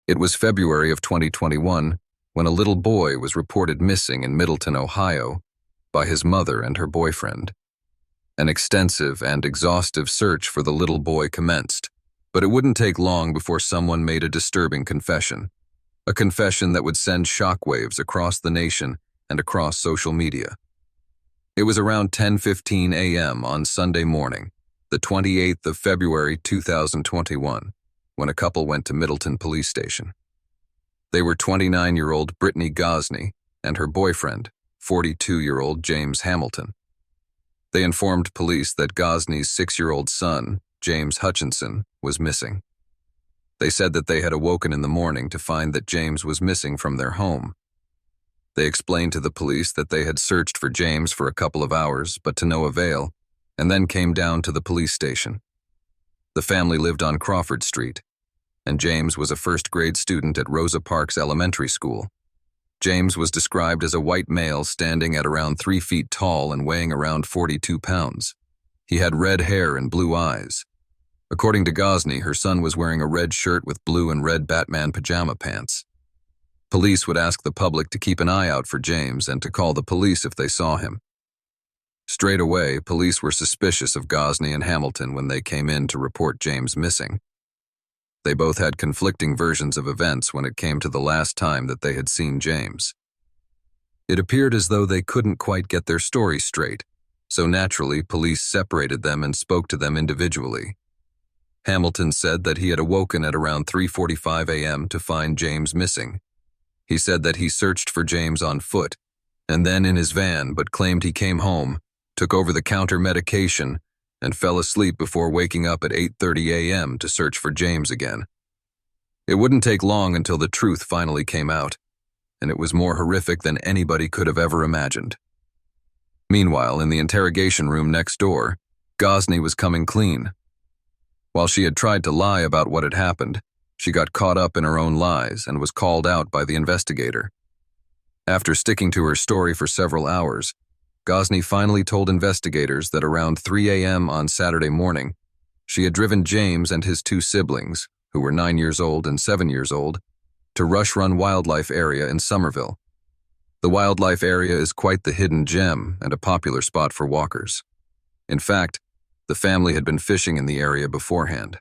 It was February of 2021 when a little boy was reported missing in Middleton, Ohio, by his mother and her boyfriend. An extensive and exhaustive search for the little boy commenced, but it wouldn't take long before someone made a disturbing confession, a confession that would send shockwaves across the nation and across social media. It was around 10:15 a.m. on Sunday morning, the 28th of February 2021, when a couple went to Middleton Police Station. They were 29-year-old Brittany Gosney and her boyfriend, 42-year-old James Hamilton. They informed police that Gosney's 6-year-old son, James Hutchinson, was missing. They said that they had awoken in the morning to find that James was missing from their home. They explained to the police that they had searched for James for a couple of hours, but to no avail, and then came down to the police station. The family lived on Crawford Street, and James was a first-grade student at Rosa Parks Elementary School. James was described as a white male standing at around 3 feet tall and weighing around 42 pounds. He had red hair and blue eyes. According to Gosney, her son was wearing a red shirt with blue and red Batman pajama pants. Police would ask the public to keep an eye out for James and to call the police if they saw him. Straight away, police were suspicious of Gosney and Hamilton when they came in to report James missing. They both had conflicting versions of events when it came to the last time that they had seen James. It appeared as though they couldn't quite get their story straight, so naturally police separated them and spoke to them individually. Hamilton said that he had awoken at around 3:45 a.m. to find James missing. He said that he searched for James on foot, and then in his van, but claimed he came home, took over-the-counter medication, and fell asleep before waking up at 8:30 a.m. to search for James again. It wouldn't take long until the truth finally came out, and it was more horrific than anybody could have ever imagined. Meanwhile, in the interrogation room next door, Gosney was coming clean. While she had tried to lie about what had happened, she got caught up in her own lies and was called out by the investigator. After sticking to her story for several hours, Gosney finally told investigators that around 3 a.m. on Saturday morning, she had driven James and his 2 siblings, who were 9 years old and 7 years old, to Rush Run Wildlife Area in Somerville. The wildlife area is quite the hidden gem and a popular spot for walkers. In fact, the family had been fishing in the area beforehand.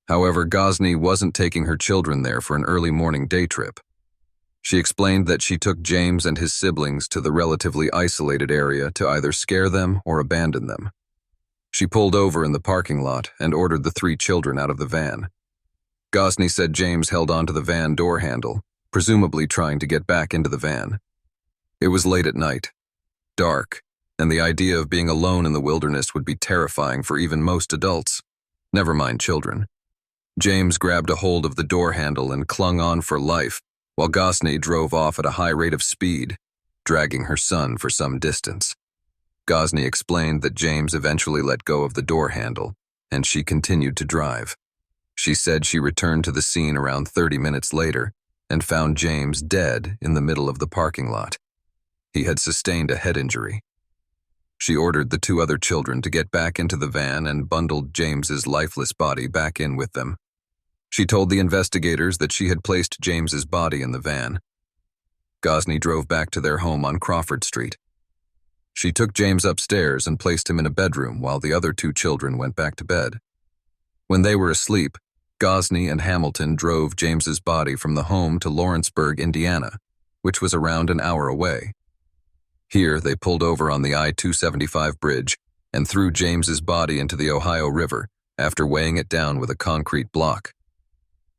However, Gosney wasn't taking her children there for an early morning day trip. She explained that she took James and his siblings to the relatively isolated area to either scare them or abandon them. She pulled over in the parking lot and ordered the 3 children out of the van. Gosney said James held onto the van door handle, presumably trying to get back into the van. It was late at night, dark, and the idea of being alone in the wilderness would be terrifying for even most adults, never mind children. James grabbed a hold of the door handle and clung on for life, while Gosney drove off at a high rate of speed, dragging her son for some distance. Gosney explained that James eventually let go of the door handle, and she continued to drive. She said she returned to the scene around 30 minutes later and found James dead in the middle of the parking lot. He had sustained a head injury. She ordered the 2 other children to get back into the van and bundled James's lifeless body back in with them. She told the investigators that she had placed James's body in the van. Gosney drove back to their home on Crawford Street. She took James upstairs and placed him in a bedroom while the other 2 children went back to bed. When they were asleep, Gosney and Hamilton drove James's body from the home to Lawrenceburg, Indiana, which was around an hour away. Here, they pulled over on the I-275 bridge and threw James's body into the Ohio River after weighing it down with a concrete block.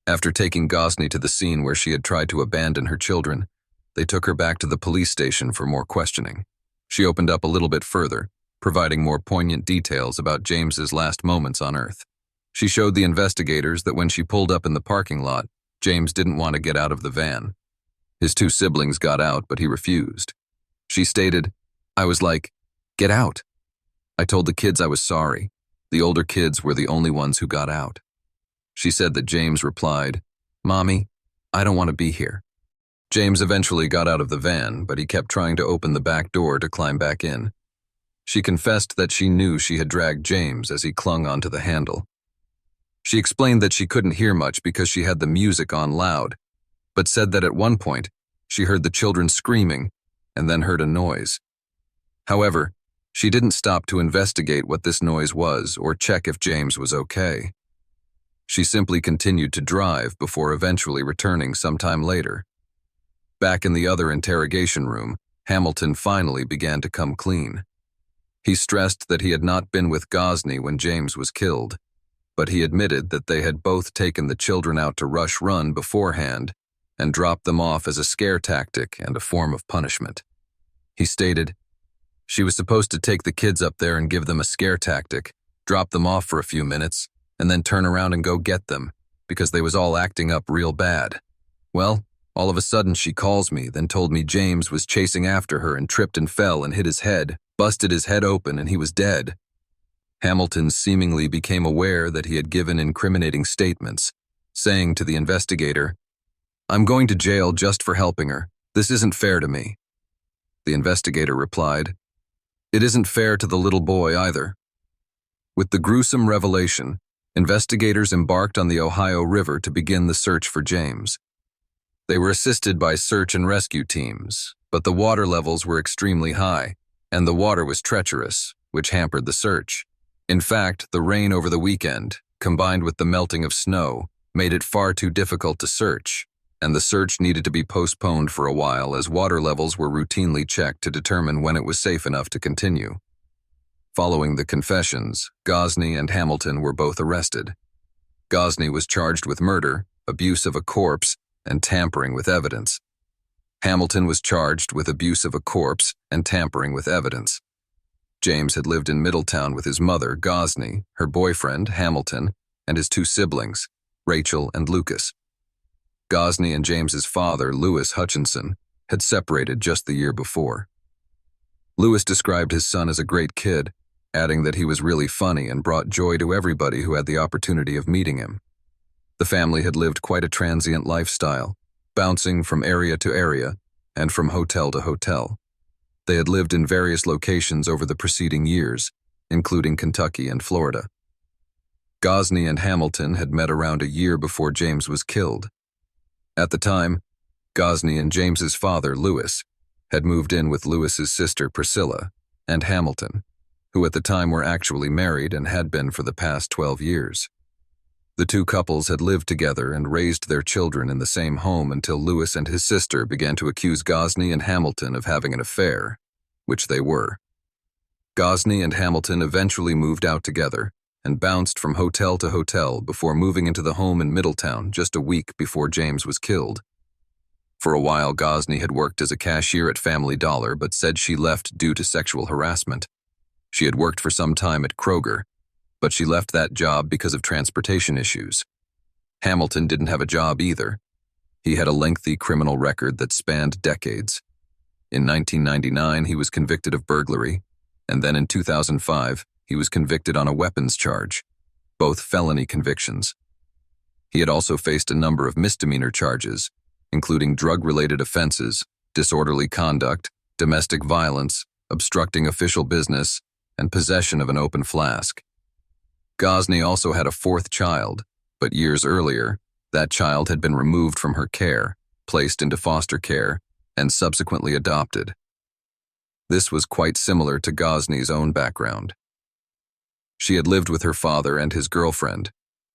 After taking Gosney to the scene where she had tried to abandon her children, they took her back to the police station for more questioning. She opened up a little bit further, providing more poignant details about James's last moments on Earth. She showed the investigators that when she pulled up in the parking lot, James didn't want to get out of the van. His 2 siblings got out, but he refused. She stated, "I was like, get out. I told the kids I was sorry. The older kids were the only ones who got out." She said that James replied, "Mommy, I don't want to be here." James eventually got out of the van, but he kept trying to open the back door to climb back in. She confessed that she knew she had dragged James as he clung onto the handle. She explained that she couldn't hear much because she had the music on loud, but said that at one point, she heard the children screaming and then heard a noise. However, she didn't stop to investigate what this noise was or check if James was okay. She simply continued to drive before eventually returning sometime later. Back in the other interrogation room, Hamilton finally began to come clean. He stressed that he had not been with Gosney when James was killed, but he admitted that they had both taken the children out to rush run beforehand and dropped them off as a scare tactic and a form of punishment. He stated, "She was supposed to take the kids up there and give them a scare tactic, drop them off for a few minutes, and then turn around and go get them, because they was all acting up real bad. Well, all of a sudden she calls me, then told me James was chasing after her and tripped and fell and hit his head, busted his head open, and he was dead." Hamilton seemingly became aware that he had given incriminating statements, saying to the investigator, "I'm going to jail just for helping her. This isn't fair to me." The investigator replied, "It isn't fair to the little boy either." With the gruesome revelation, investigators embarked on the Ohio River to begin the search for James. They were assisted by search and rescue teams, but the water levels were extremely high, and the water was treacherous, which hampered the search. In fact, the rain over the weekend, combined with the melting of snow, made it far too difficult to search, and the search needed to be postponed for a while as water levels were routinely checked to determine when it was safe enough to continue. Following the confessions, Gosney and Hamilton were both arrested. Gosney was charged with murder, abuse of a corpse, and tampering with evidence. Hamilton was charged with abuse of a corpse and tampering with evidence. James had lived in Middletown with his mother, Gosney, her boyfriend, Hamilton, and his two siblings, Rachel and Lucas. Gosney and James's father, Lewis Hutchinson, had separated just the year before. Lewis described his son as a great kid, adding that he was really funny and brought joy to everybody who had the opportunity of meeting him. The family had lived quite a transient lifestyle, bouncing from area to area and from hotel to hotel. They had lived in various locations over the preceding years, including Kentucky and Florida. Gosney and Hamilton had met around a year before James was killed. At the time, Gosney and James's father, Lewis, had moved in with Lewis's sister, Priscilla, and Hamilton, who at the time were actually married and had been for the past 12 years. The two couples had lived together and raised their children in the same home until Lewis and his sister began to accuse Gosney and Hamilton of having an affair, which they were. Gosney and Hamilton eventually moved out together and bounced from hotel to hotel before moving into the home in Middletown just a week before James was killed. For a while, Gosney had worked as a cashier at Family Dollar but said she left due to sexual harassment. She had worked for some time at Kroger, but she left that job because of transportation issues. Hamilton didn't have a job either. He had a lengthy criminal record that spanned decades. In 1999, he was convicted of burglary, and then in 2005, he was convicted on a weapons charge, both felony convictions. He had also faced a number of misdemeanor charges, including drug-related offenses, disorderly conduct, domestic violence, obstructing official business, and possession of an open flask. Gosney also had a fourth child, but years earlier, that child had been removed from her care, placed into foster care, and subsequently adopted. This was quite similar to Gosney's own background. She had lived with her father and his girlfriend,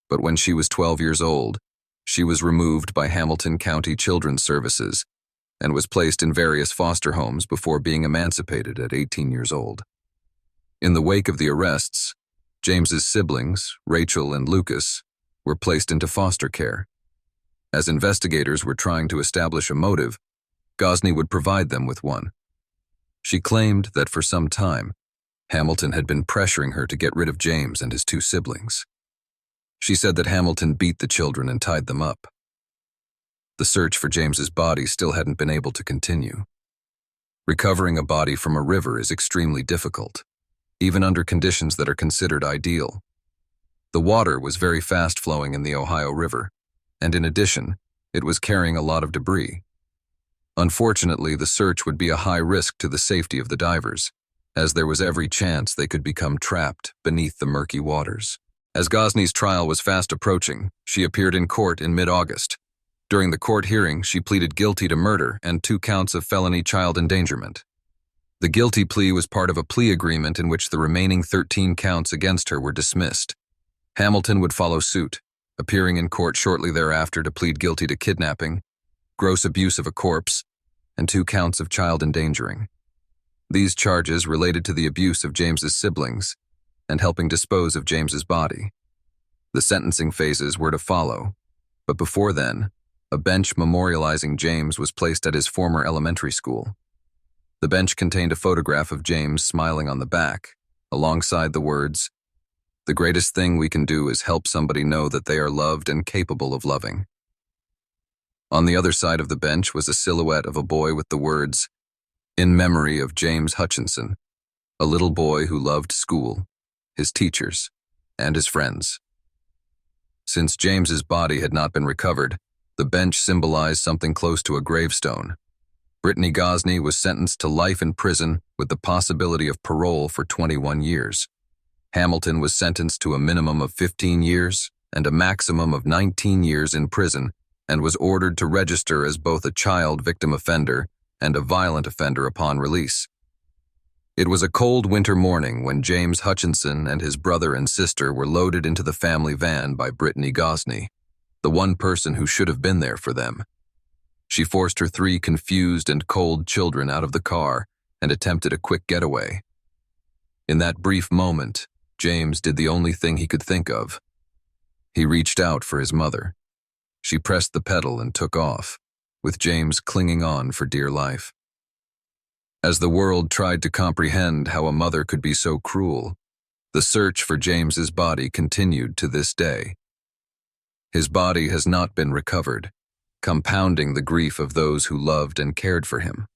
but when she was 12 years old, she was removed by Hamilton County Children's Services and was placed in various foster homes before being emancipated at 18 years old. In the wake of the arrests, James's siblings, Rachel and Lucas, were placed into foster care. As investigators were trying to establish a motive, Gosney would provide them with one. She claimed that for some time, Hamilton had been pressuring her to get rid of James and his two siblings. She said that Hamilton beat the children and tied them up. The search for James's body still hadn't been able to continue. Recovering a body from a river is extremely difficult, even under conditions that are considered ideal. The water was very fast-flowing in the Ohio River, and in addition, it was carrying a lot of debris. Unfortunately, the search would be a high risk to the safety of the divers, as there was every chance they could become trapped beneath the murky waters. As Ghazney's trial was fast approaching, she appeared in court in mid-August. During the court hearing, she pleaded guilty to murder and 2 counts of felony child endangerment. The guilty plea was part of a plea agreement in which the remaining 13 counts against her were dismissed. Hamilton would follow suit, appearing in court shortly thereafter to plead guilty to kidnapping, gross abuse of a corpse, and 2 counts of child endangering. These charges related to the abuse of James's siblings and helping dispose of James's body. The sentencing phases were to follow, but before then, a bench memorializing James was placed at his former elementary school. The bench contained a photograph of James smiling on the back, alongside the words, "The greatest thing we can do is help somebody know that they are loved and capable of loving." On the other side of the bench was a silhouette of a boy with the words, "In memory of James Hutchinson, a little boy who loved school, his teachers, and his friends." Since James's body had not been recovered, the bench symbolized something close to a gravestone. Brittany Ghazney was sentenced to life in prison with the possibility of parole for 21 years. Hamilton was sentenced to a minimum of 15 years and a maximum of 19 years in prison and was ordered to register as both a child victim offender and a violent offender upon release. It was a cold winter morning when James Hutchinson and his brother and sister were loaded into the family van by Brittany Ghazney, the one person who should have been there for them. She forced her 3 confused and cold children out of the car and attempted a quick getaway. In that brief moment, James did the only thing he could think of. He reached out for his mother. She pressed the pedal and took off, with James clinging on for dear life. As the world tried to comprehend how a mother could be so cruel, the search for James's body continued to this day. His body has not been recovered, compounding the grief of those who loved and cared for him.